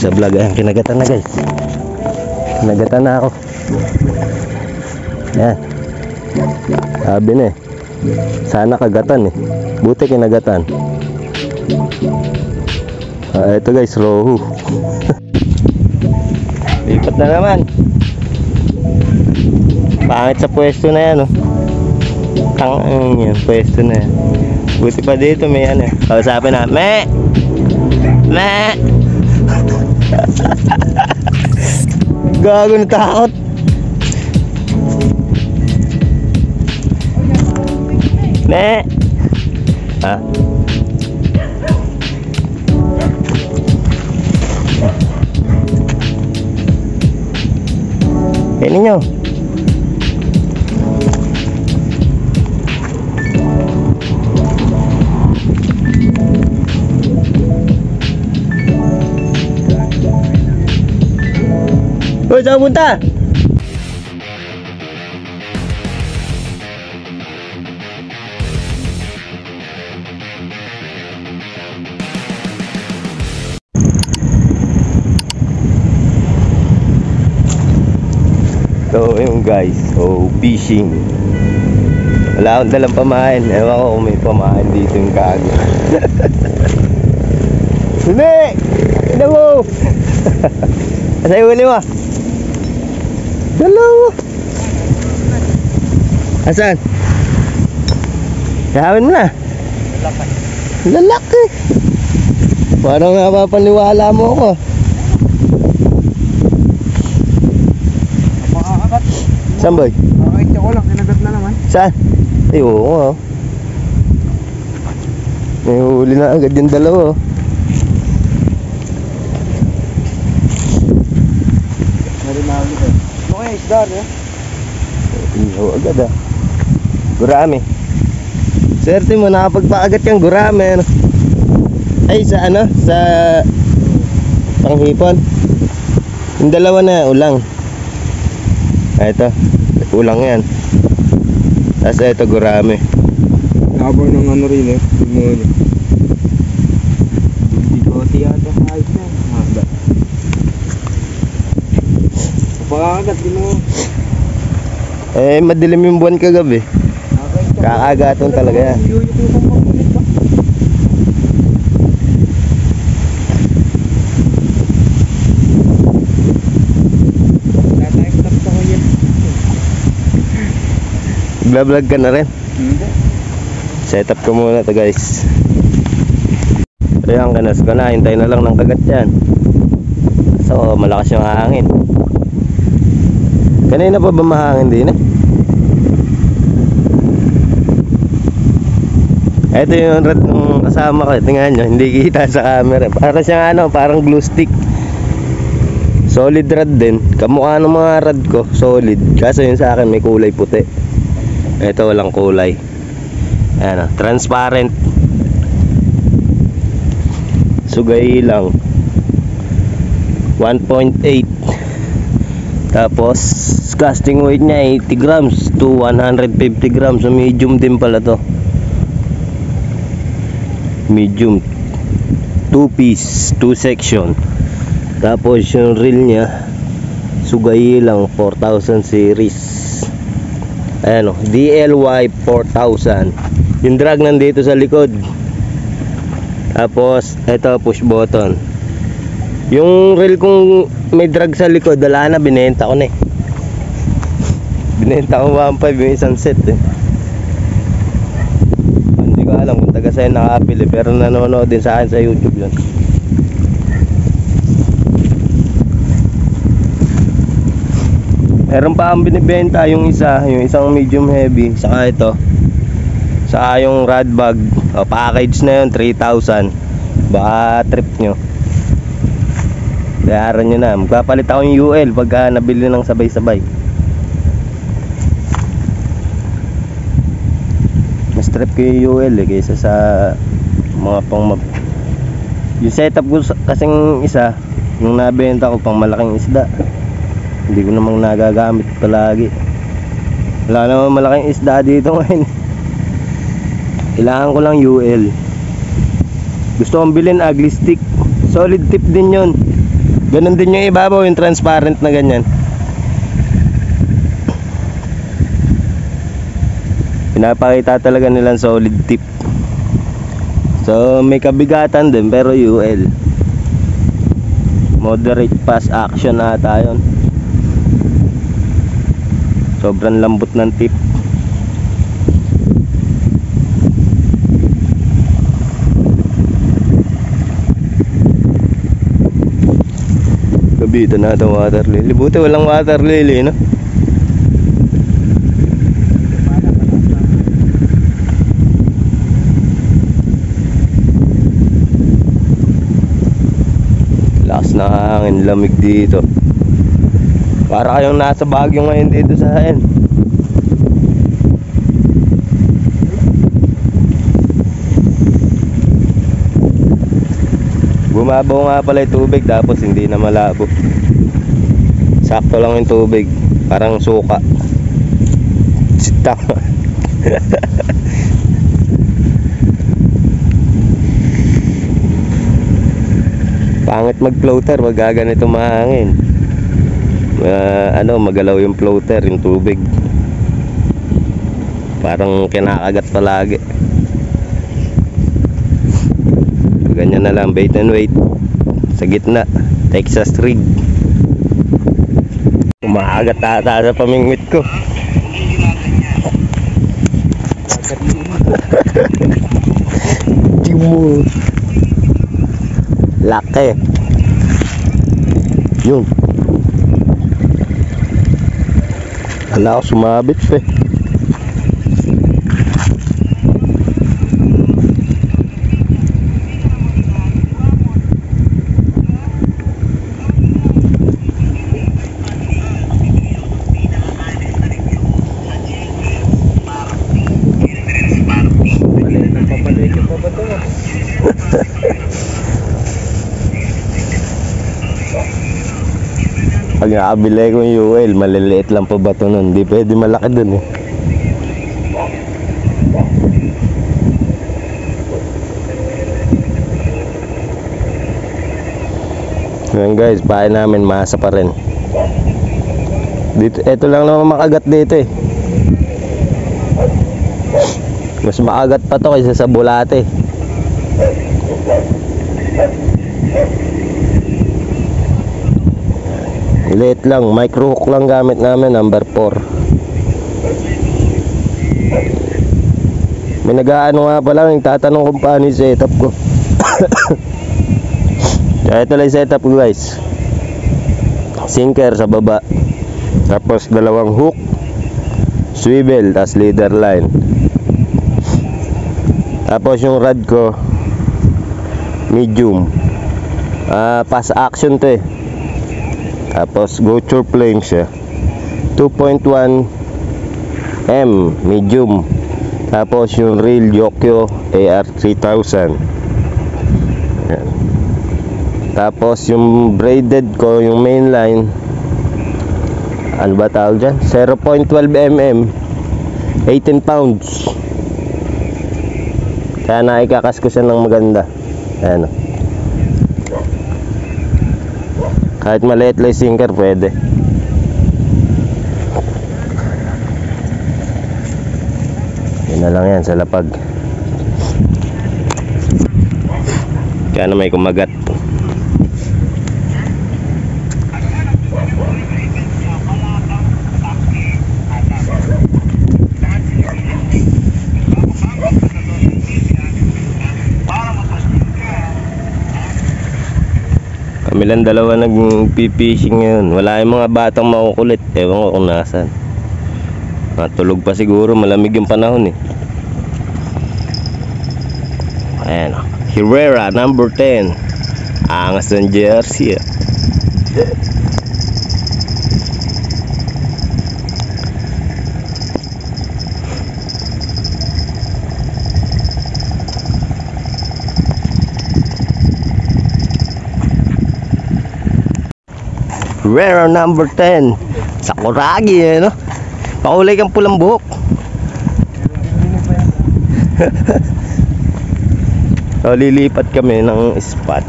sa vlog. Ayan, kinagatan na guys. Kinagatan na ako. Ayan. Sabi na eh. Sana kagatan eh. Buti kinagatan. Ito guys, rohu. Lipat na naman. Pangit sa pwesto na yan, oh. Tang yan, pwesto na yan. Buti pa dito may ano. Kausapin na, me! Me! Gago, natakot. Me! Ha? Kainin nyo. Uy, saan punta? So yun guys, so fishing. Wala akong dalang pamain. Ewan ko kung may pamain dito yung gago. Hindi! Hindi mo! Asa yung huli mo? Dalawa! Asan? Kahawin mo na. Lalaki. Parang napapaniwala mo ako. Saan boy? Nakakit ko lang, kinagat na naman. Saan? Ay oo. May huli na agad yung dalawa. Narinali ka. Ano kaya isda, no? Ihaw agad ah. Gurami. Swerte mo, nakapagpaagat kang gurami, ano? Ay sa ano? Sa panghipon. Yung dalawa na ulang. Ito, ulang yan. Tapos ito gurami. Laban ng ano rin eh. Tingnan nyo. Bigote yata sa ayos na. Mahaba. Pagkakagat, di mo. Eh, madilim yung buwan kagabi. Kakagaton talaga yan. Vlog ka na rin? Set up ko muna to guys. Ayan, kanas ko na. Hintay na lang ng kagat yan. So malakas yung hangin. Kanina pa ba mahangin din eh? Ito yung rod ng kasama ko. Tingnan nyo, hindi kita sa camera. Para siyang ano, parang glue stick. Solid rod din. Kamukha ng mga rod ko, solid. Kaso yun sa akin may kulay puti. Ito walang kulay. Ayan, transparent. Sugay lang 1.8. Tapos casting weight niya 80 grams to 150 grams. So medium din pala to. Medium 2 piece, 2 section. Tapos yung reel niya sugay lang 4000 series. Ayan o, DLY 4000. Yung drag nandito sa likod. Tapos ito push button. Yung reel kung may drag sa likod, wala na, binenta ko na eh. Binenta ko 1.5 yung isang set eh. Hindi ko alam kung taga sa'yo nakapili, pero nanonood din sa akin sa YouTube yun. Meron pa akong binibenta yung isa, yung isang medium heavy, saka ito. Saka yung rod bag, package na yun, 3,000. Baka trip nyo. Bayaran nyo na. Magpapalit ako yung UL pagka nabili ng sabay-sabay. Mas trip ko yung UL eh, kaysa sa mga pang yung setup ko kasing isa, yung nabenta ko pang malaking isda, hindi ko namang nagagamit palagi. Wala namang malaking isda dito ngayon. Kailangan ko lang UL. Gusto kong bilhin ugly stick. Solid tip din yun. Ganun din yung ibabaw, yung transparent na ganyan. Pinapakita talaga nilang solid tip. So may kabigatan din pero UL. Moderate fast action ata yun. Sobrang lambot ng tip. Gabitan na itong water lily. Buti walang water lily, no? Lakas na hangin, lamig dito. Para kayong nasa Baguio ngayon dito sa akin. Bumabaw nga pala yung tubig tapos hindi na malabo. Sakto lang yung tubig, parang suka. Tama. Pangit mag-floater pag ganito mahangin. Magalaw yung floater, yung tubig. Parang kinakagat palagi. Ganyan na lang, bait and wait. Sa gitna, Texas rig. Umaagat ata sa pamingwit ko. Timo. Laki. Yun. Wala ako sumabit eh. Pag nakabili ko yung UL, maliliit lang pa ba ito nun? Hindi pwede malaki dun eh. Ngayon guys, bahay namin masa pa rin. Dito, ito lang naman makagat dito eh. Mas makagat pa to kaysa sa bulate. Liit lang, micro hook lang gamit namin, number 4. May nag-aano nga pala, yung tatanong kung paano yung setup ko. Kaya ito lang yung setup ko guys. Sinker sa baba, tapos dalawang hook, swivel, tas leader line. Tapos yung rod ko medium, pass action to eh. Tapos Goture plane siya, 2.1 M medium. Tapos yung reel Yokyo AR3000. Yan. Tapos yung braided ko, yung main line, ano ba tawag dyan? 0.12 mm, 18 pounds. Kaya naikakas ko siya ng maganda. Ayan o. Kahit maliit lang sinker pwede. Yun na lang yan sa lapag. Kaya na may kumagat. Kami lang dalawa nag-fishing ngayon. Wala yung mga batang makukulit. Ewan ko kung nasan. Matulog pa siguro, malamig yung panahon eh. Ayan o, Herrera number 10. Angas ng jersey. Herrera number 10. Sakuragi eh, no? Pakulay kang pulang buhok. So lilipat kami ng spot.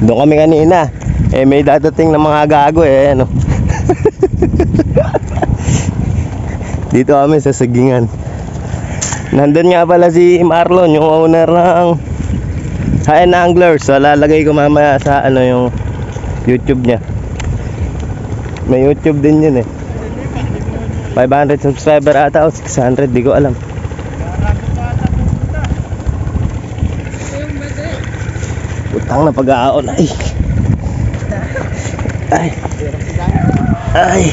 Doon kami kanina Eh may dadating na mga gago eh ano. Dito kami sa Sagingan. Nandun nga pala si Marlon, yung owner ng High-End Anglers. So lalagay ko mamaya sa ano yung YouTube niya. May YouTube din yun eh. 500 subscriber ata o 600, di ko alam. Utang na pag-aon ay. Ay. Ay.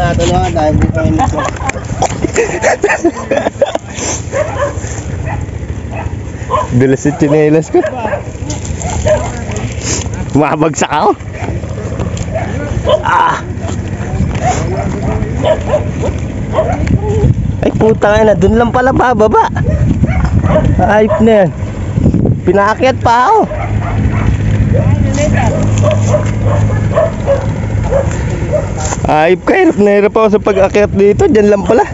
Tulungan tayo dito ngayon ito. Bilas yung tsinelas ko. Mabagsak ako. Ah. Ay putang ina, dun lang pala bababa. Ayop na yan. Pinaakyat pa ako. Ayop ka, hirap na hirap ako sa pag-akyat dito. Diyan lang pala.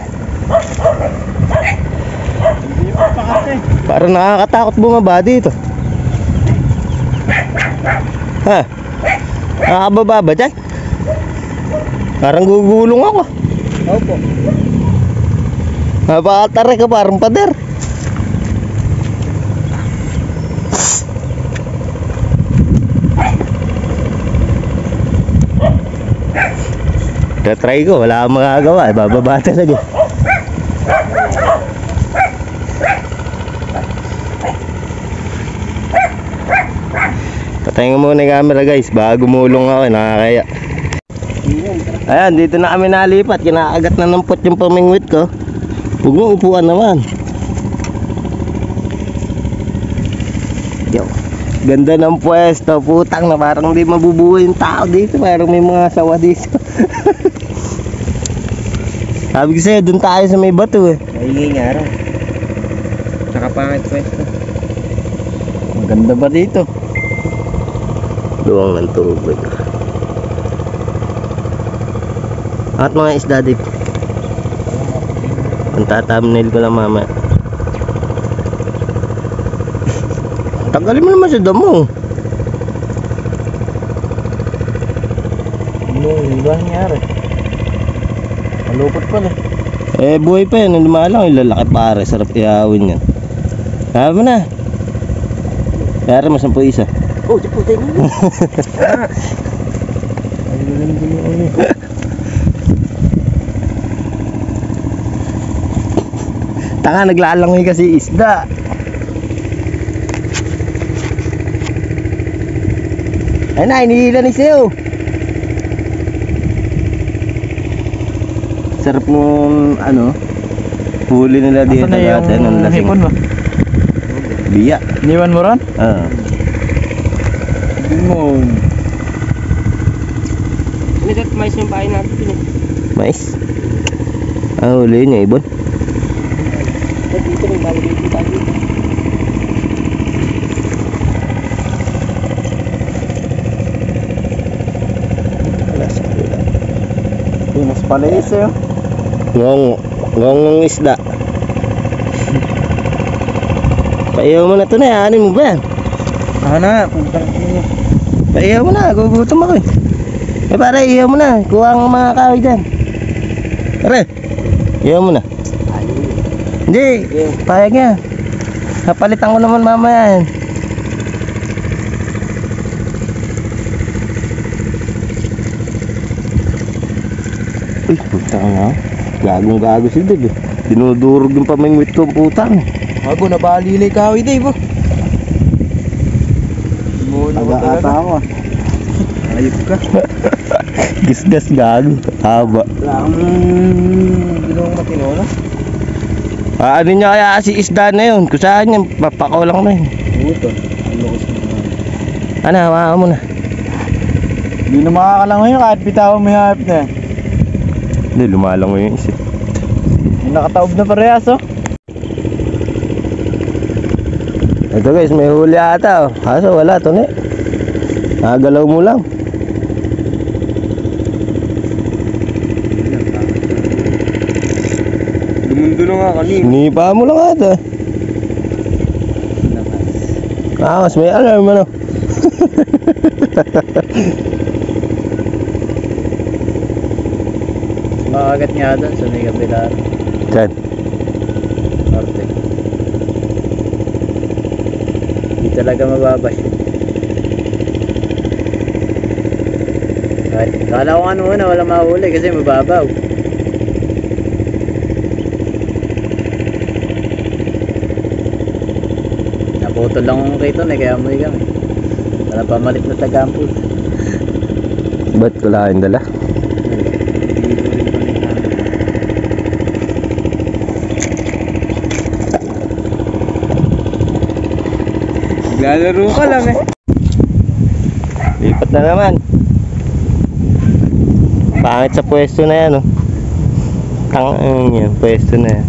Parang nakakatakot bumaba dito. Ha? Nakakababa ba dyan? Parang gugulong ako. Opo. Napakatari ka parang pader. Try ko, wala akong magagawa, bababa talaga. Patayin ko muna yung camera guys, baka gumulong ako, nakakaya. Ayan, dito na kami nalipat, kinakagat na ng pot yung pamingwit ko. Huwag mo upuan naman. Yo, ganda ng pwesto, putang na parang di mabubuhay yung tao dito, parang may mga sawa dito. Sabi ko sa'yo, dun tayo sa may bato eh. Maingay nga raw. Nakapangit pwesto. Maganda ba dito? Luwang ng tubig. At mga isda dip. Ang tatamnail ko lang mamaya. Tagalin mo naman sa damo. Ano, hindi ba nangyari? Malupot pala. Eh buhay pa yan, lumalang yung lalaki pare, sarap iawin yan. Sabi mo na. Kaya mo 10 isa. Oh, di po tayo mo. Ay, gulo. Taka, naglalangoy kasi isda. Ay na, hinihila ni sa'yo. Sarap nung ano, huli nila dito dati nung lasing. Hipon mo? Biya. Iniwan mo ron? Ah. Hindi mo. Ano dapat mais yung bahay natin? Mais. Ah, huli niya ibon. Dito may bahay dito tayo. Alas ko lang. Pinas pala isa yun. Ngong isda. Paiyaw mo na ito na, anin mo ba yan? Ano na, puntang niyo. Paiyaw mo na, gugutom ako eh. Eh pare, iyaw mo na, kuha ang mga kahoy dyan. Pare, iyaw mo na. Hindi, payag niya. Napalitan ko naman mamaya yan. Uy, putang nga. Gagong-gago si Dave eh. Dinudurog yung pamingwit ko, putang. Bago, nabali na ikaw, Dave. Muna ba talaga? Ako. Ayop ka. Gisgas gago. Haba. Ginawang matino na. Ano niya kaya si isda na yun? Kung saan yan, papakaw lang na yun. Buto. Ang lakas mo. Ano, hawakan mo na. Hindi na makakalangoy yun kahit bitawan may hapit na. Hindi, lumalang mo yung isip. Nakataob na parehas oh. Ito guys, may huli ata oh. Kaso wala to ne. Nagalaw mo lang. Dumundo na nga kanina. Hinipa mo lang ata. Mas may alarm ano. Makagat nga doon sa may kabilaan. Diyan. Norte. Hindi talaga mababash. Kala ko ano muna, walang mahuli kasi mababaw. Naputol lang akong rito kaya amoy kami. Walang pamalit na tagampul. Ba't ko lang dala? Lalaro ka lang eh. Lipat na naman. Pangit sa pwesto na yan, oh. Tang yan, pwesto na yan.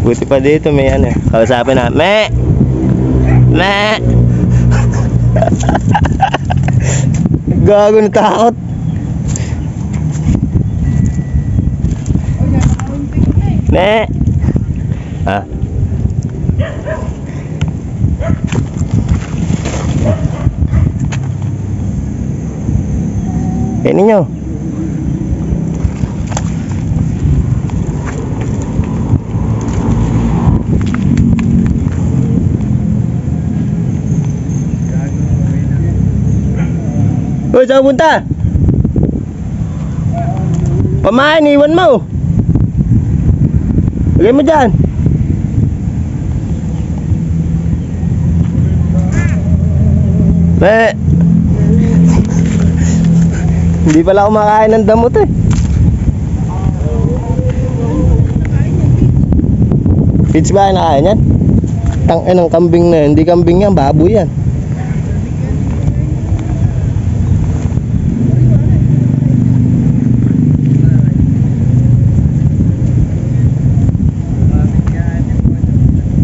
Buti pa dito may ano, kausapin na, me! Me! Gago, natakot. Me! Ha? Kainin nyo. Uy, saan punta? Pamain, iwan mo. Lagay mo dyan. Hindi pala kumakain ng damot eh. Pitch ba nakain yan? Tangin ng kambing na yan. Hindi kambing yan, baboy yan.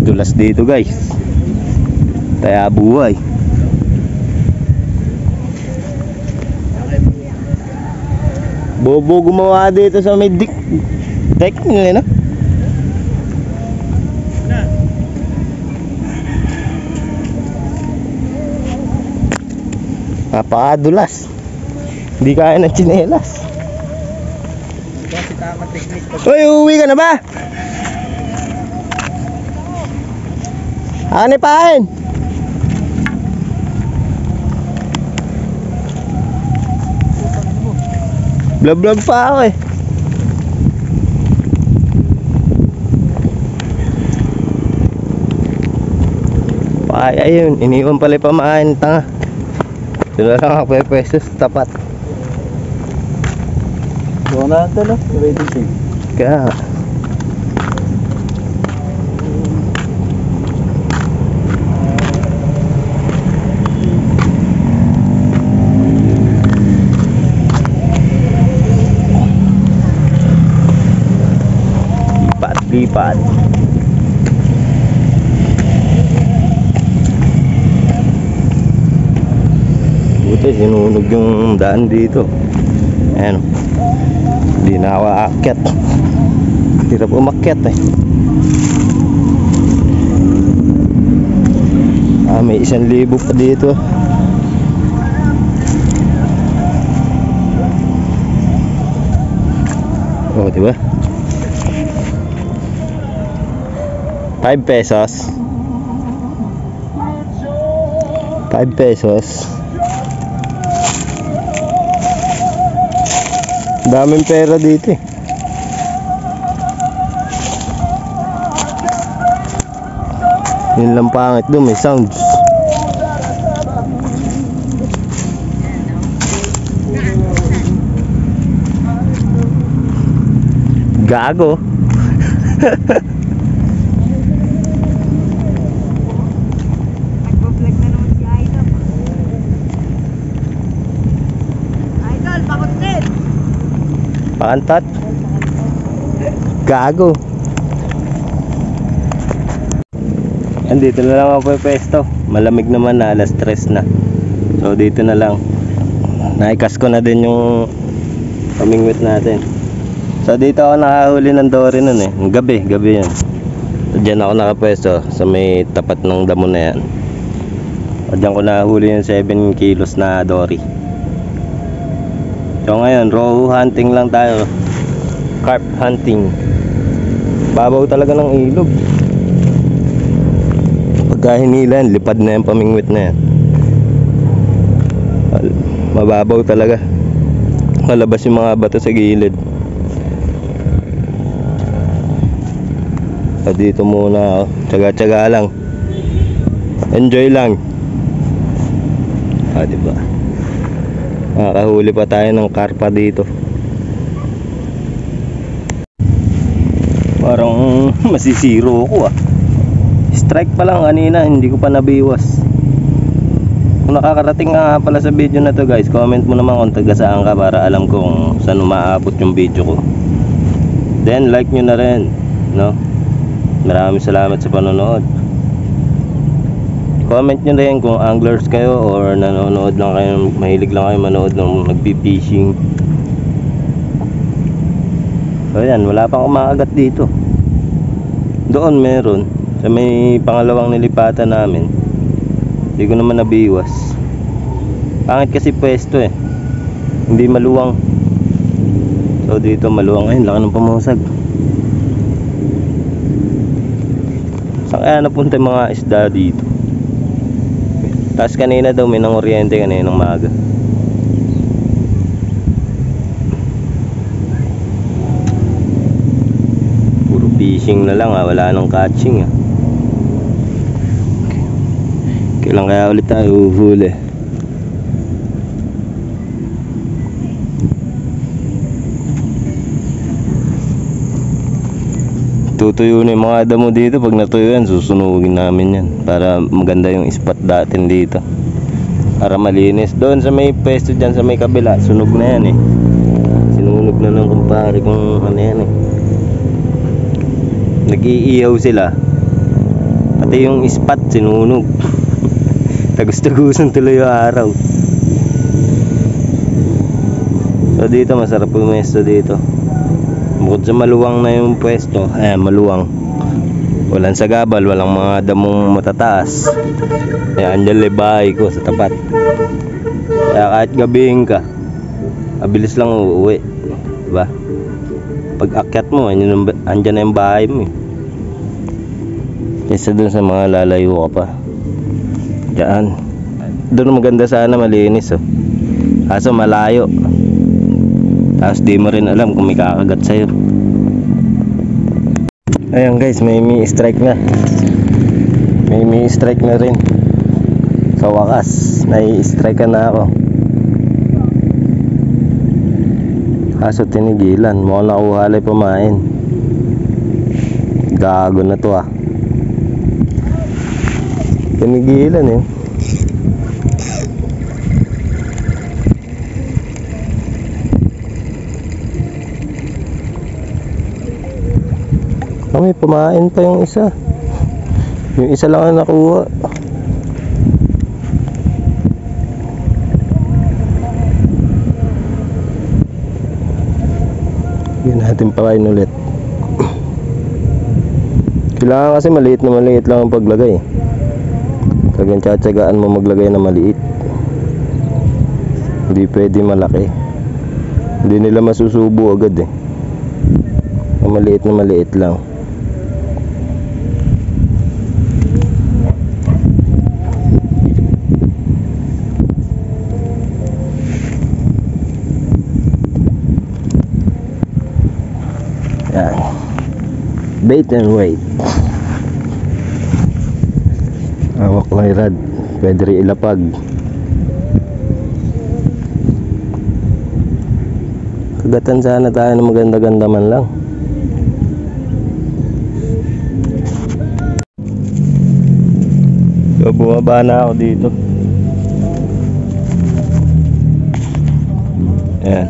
Dulas dito guys. Kaya buhay. Bobo gumawa dito sa may deck nila, no? Napakadulas. Hindi kaya ng tsinelas. Uy, uuwi ka na ba? Ano pain? Vlog pa ako eh. Ayun, iniwan pala yung pamain, tanga. Doon lang ako pwesto sa tapat. Doon na ito, no? Ready siya. Kaya lipat. Buti sinunog yung daan dito. Ayan, hindi na ako aakyat. Hirap umakyat eh. May 1,000 pa dito. Oh, diba? 5 pesos. 5 pesos. Daming pera dito eh. Yun lang pangit doon, may sounds. Gago. Pakantat. Gago. Andito na lang ako pwesto. Malamig naman na, alas 3 na. So dito na lang. Naikas ko na din yung pamingwit natin. So dito ako nakahuli ng dory nun eh. Gabi yan. So, dyan ako nakapwesto sa may tapat ng damo na yan. Diyan ko nahuli yung 7 kilos na dory. So ngayon, raw hunting lang tayo. Carp hunting. Babaw talaga ng ilog. Pagka hinilan, lipad na yung pamingwit na yan. Mababaw talaga. Malabas yung mga bato sa gilid. So dito muna, tsaga-tsaga lang. Enjoy lang. Diba? Makakahuli pa tayo ng karpa dito. Parang masisiro ako Strike pa lang kanina, hindi ko pa nabiwas. Kung nakakarating nga pala sa video na to guys, comment mo naman kung taga saan ka para alam ko kung saan umaabot yung video ko. Then like nyo na rin, no? Maraming salamat sa panonood. Comment nyo rin kung anglers kayo or nanonood lang kayo, mahilig lang kayo manood ng nagpi-fishing. So yan, wala pang kumakagat dito. Doon meron, sa may pangalawang nilipatan namin. Hindi ko naman nabiwas. Pangit kasi pwesto hindi maluwang. So dito maluwang. Ayun, laki ng pamusag. Saan kaya napunta yung mga isda dito? Tapos kanina daw may nanguryente kaninang maga. Puro fishing na lang wala nang catching Kailan kaya ulit tayo uhuli? Tutuyo na yung mga damo dito. Pag natuyo yan, susunugin namin yan para maganda yung spot datin dito, para malinis. Doon sa may pwesto dyan sa may kabila, sunog na yan sinunog na ng kumpare kung ano yan nag-iihaw sila, pati yung spot sinunog. Tagus-tagusan tuloy yung araw. So dito masarap pumesto dito. Bukod sa maluwang na yung pwesto, maluwang, walang sagabal, walang mga damong matataas. Andyan libahay ko sa tapat. Kaya kahit gabihin ka, mabilis lang uuwi, diba? Pag akyat mo, andyan na yung bahay mo kaysa dun sa mga lalayo ka pa. Diyan, doon maganda sana, malinis kaso malayo. Tapos di mo rin alam kung may kakagat sa'yo. Ayan guys, may strike na. May strike na rin. Sa wakas, strike na ako. Kaso tinigilan, mukhang nakuhalay pamain. Gago na to Tinigilan may pamain pa yung isa. Yung isa lang ang nakuha. Hindi natin pakain ulit. Kailangan kasi maliit lang ang paglagay. Talagang tsatsagaan mo maglagay na maliit. Hindi pwede malaki. Hindi nila masusubo agad maliit na maliit lang. Yan. Bait and wait. Hawak may rad, pwede rin ilapag. Kagatan sana tayo ng maganda-ganda man lang. So bumaba na ako dito. Ayan,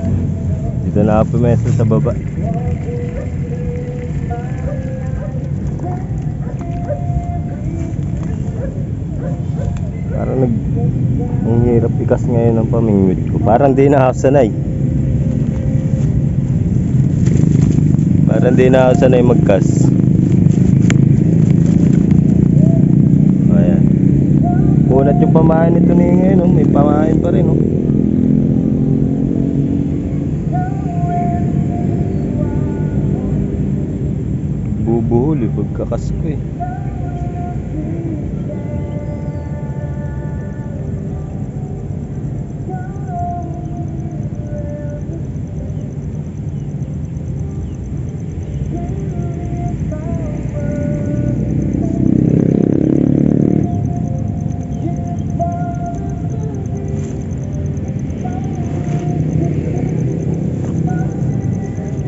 dito na ako pumesto sa baba. Parang ang hirap ikas ngayon ng pamingwit ko. Parang di na ako sanay. Parang di na ako sanay magkas. Ayan. Unat yung yung pamain nito na ngayon, oh. May pamain pa rin, oh. Bubuhol eh, pagkakas ko eh.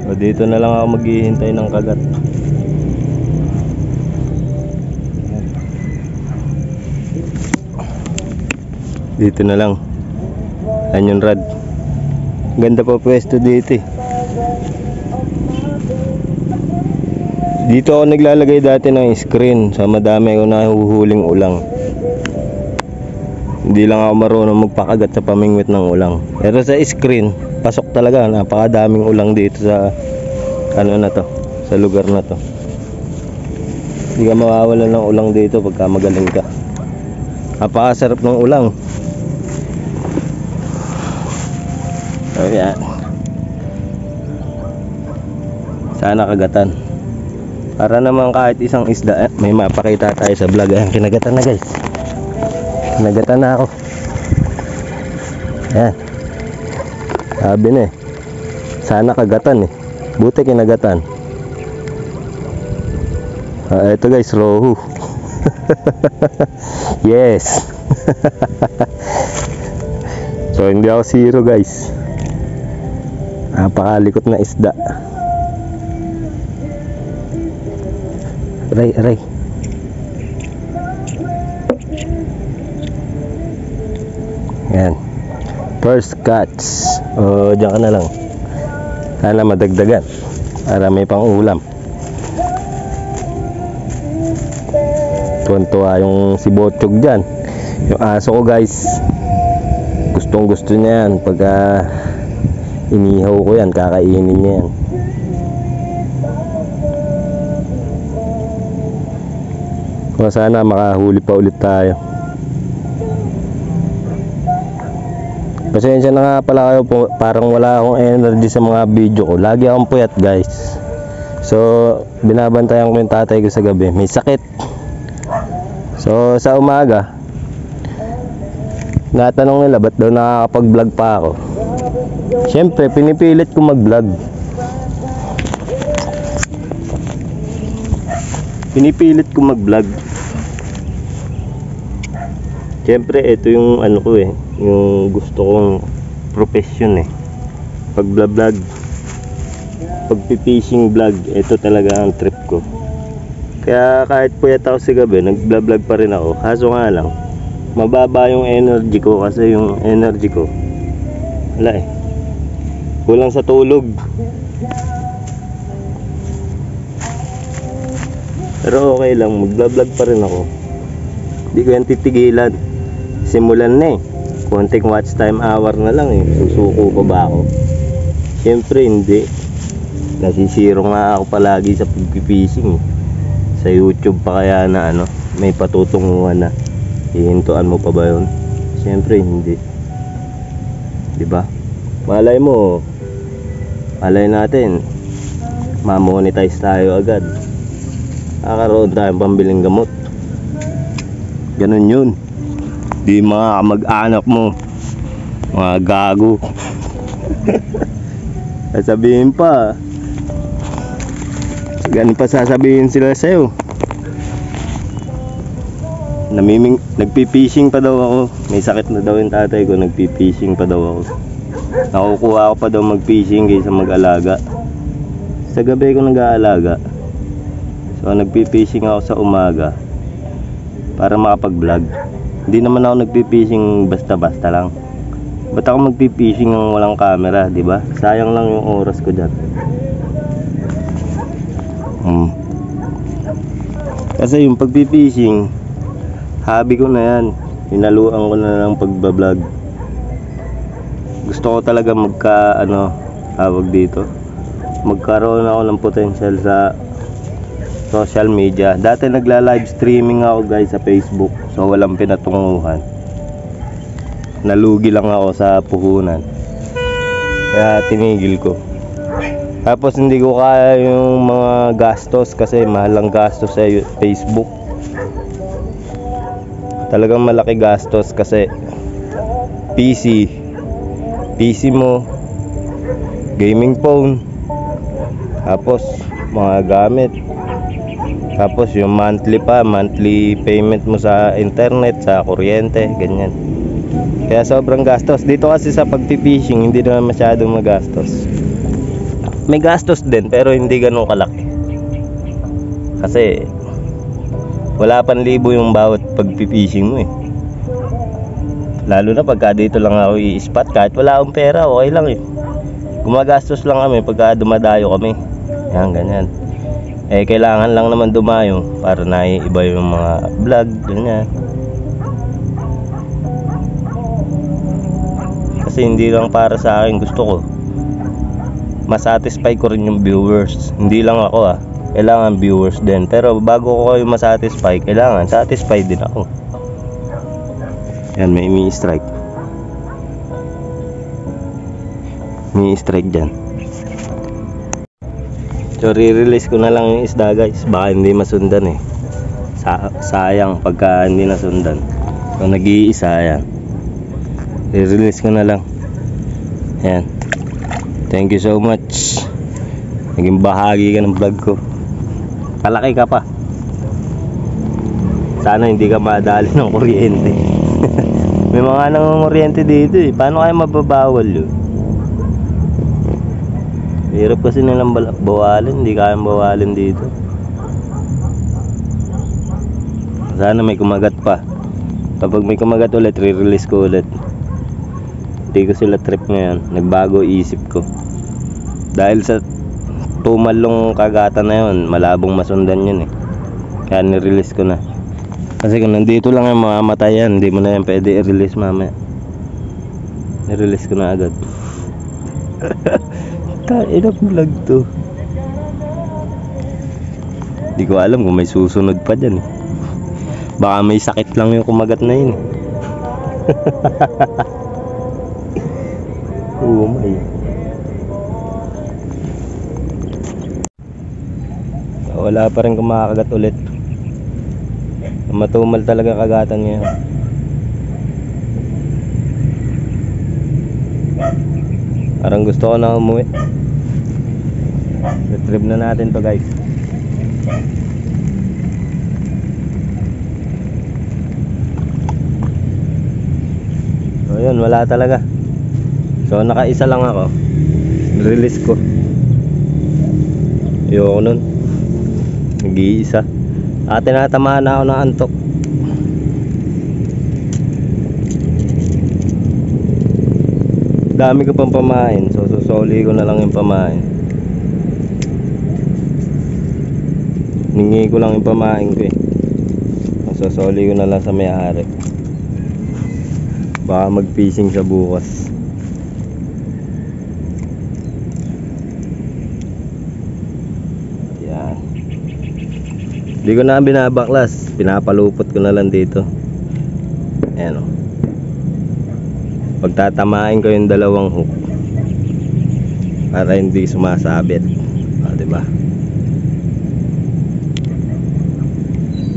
O, dito na lang ako maghihintay ng kagat. Dito na lang. Ayan yung rad. Ganda pa pwesto dito eh. Dito ako naglalagay dati ng screen sa madami ko nahuhuling ulang. Hindi lang ako marunong magpakagat sa pamingwit ng ulang. Pero sa screen, pasok talaga. Napakadaming ulang dito sa ano na to, sa lugar na to. Hindi ka mawawala ng ulang dito pagka magaling ka. Napakasarap ng ulang. Ayan. Sana kagatan. Para naman kahit isang isda, may mapakita tayo sa vlog. Ayan, kinagatan na guys. Kinagatan na ako. Ayan. Sabi na eh. Sana kagatan eh. Buti kinagatan. Ito guys, rohu. Yes. So hindi ako zero guys. Napakalikot na isda. Aray, aray. Yan. First catch. O, dyan ka na lang. Sana madagdagan para may pang ulam. Tuwan-tuwa yung si Botchog dyan. Yung aso ko guys, gustong gusto niya yan. Pagka inihaw ko yan, kakainin niya yan. So, sana makahuli pa ulit tayo. Pasensya na nga pala kayo po, parang wala akong energy sa mga video ko. Lagi akong puyat guys. So binabantayan ko yung tatay ko sa gabi, may sakit. So sa umaga natanong nila ba't daw nakakapag-vlog pa ako. Siyempre pinipilit ko mag-vlog. Pinipilit ko mag-vlog. Siyempre ito yung ano ko eh, yung gusto kong profession eh. Pag-vlog, pag-fishing vlog, ito talaga ang trip ko. Kaya kahit puyat ako sa gabi, nag-vlog pa rin ako. Kaso nga lang, mababa yung energy ko kasi yung energy ko wala eh. Kulang sa tulog. Pero okay lang, mag-vlog pa rin ako. Hindi ko yan titigilan. Simulan na eh. Konting watch time hour na lang eh. Susuko pa ba ako? Siyempre hindi. Nasisiro nga ako palagi sa pag-fishing. Sa YouTube pa kaya na ano, may patutunguhan na. Hihintuan mo pa ba yun? Siyempre hindi. Diba? Malay mo, malay natin, ma-monetize tayo agad. Kakaroon tayong pambiling gamot. Ganun yun. Di mga mag-anak mo, mga gago. Sasabihin pa, ganun pa sasabihin sila sa'yo. Nagpipishing pa daw ako. May sakit na daw yung tatay ko, nagpipishing pa daw ako. Nakukuha ako pa daw mag-fishing kaysa mag-alaga. Sa gabi ko nag-aalaga. So nagpipishing ako sa umaga para makapag-vlog. Hindi naman ako nagpipishing basta-basta lang. Ba't ako magpipishing ng walang camera, di ba? Sayang lang yung oras ko dyan. Kasi yung pagpipishing, hobby ko na yan. Hinaluan ko na lang pagbablog. Gusto ko talaga tawag dito, magkaroon ako ng potential sa social media. Dati nagla-live streaming ako guys sa Facebook. So walang pinatunguhan. nalugi lang ako sa puhunan. Kaya tinigil ko. Tapos hindi ko kaya yung mga gastos kasi mahal ang gastos sa Facebook. Talagang malaki gastos kasi PC mo, gaming phone, tapos mga gamit, tapos yung monthly payment mo sa internet, sa kuryente, ganyan. Kaya sobrang gastos. Dito kasi sa pagpipishing hindi naman masyadong magastos. May gastos din pero hindi ganun kalaki. Kasi wala pang libo yung bawat pagpipishing mo eh. Lalo na pagka dito lang ako i-spot, kahit wala akong pera, okay lang eh. Gumagastos lang kami pagka dumadayo kami. Yan, ganyan. Eh kailangan lang naman dumayo para naiiba yung mga vlog, ganyan. Kasi hindi lang para sa akin, gusto ko masatisfy ko rin yung viewers. Hindi lang ako kailangan viewers din. Pero bago ko kayo masatisfy, kailangan satisfied din ako. Yan, may strike. May strike dyan. So re-release ko na lang yung isda guys. Baka hindi masundan eh. Sayang pagka hindi nasundan. So nag-iisa yan. Re-release ko na lang. Yan. Thank you so much. Naging bahagi ka ng vlog ko. Kalaki ka pa. Sana hindi ka madali ng kuryente. May mga nangunguryente dito eh. Paano kaya mababawal yun? Hirap kasi nilang bawalin. Hindi kayang bawalin dito. Sana may kumagat pa. Kapag may kumagat ulit, re-release ko ulit. Hindi ko sila trip ngayon. Nagbago isip ko. Dahil sa tumalong kagatan na yun, malabong masundan yun eh. Kaya nirelease ko na. Kasi kung nandito lang yung mamamatay yan, hindi mo na yan pwede i-release mamaya. Nirelease ko na agad. Kain na vlog to. Hindi ko alam kung may susunod pa dyan eh. Baka may sakit lang yung kumagat na yun eh. Oh my. Wala pa rin kumakagat ulit. Matumal talaga kagatan ngayon. Parang gusto ko na umuwi. Retrieve na natin to guys. So yun, wala talaga. So nakaisa lang ako. Release ko. Ayoko nun. Nag-iisa. Tinatamaan na ako ng antok. Dami ko pang pamain. So susoli ko na lang yung pamain. Ningi ko lang yung pamain ko eh. Susoli ko na lang sa may-ari. Baka mag-fishing sa bukas. Hindi ko na binabaklas, pinapalupot ko na lang dito. Ayan o. Pagtatamain ko yung dalawang hook para hindi sumasabit. Diba?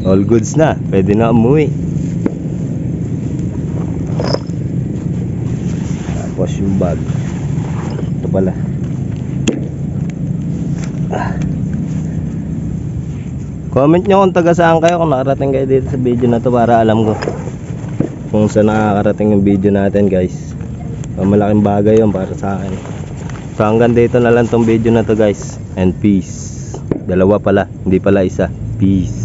All goods na, pwede na umuwi. Tapos yung bag. Ito pala. Comment nyo kung taga saan kayo, kung nakarating kayo dito sa video na to para alam ko kung saan nakakarating yung video natin guys. Malaking bagay yun para sa akin. So hanggang dito na lang tong video na to guys. And peace. Dalawa pala, hindi pala isa. Peace.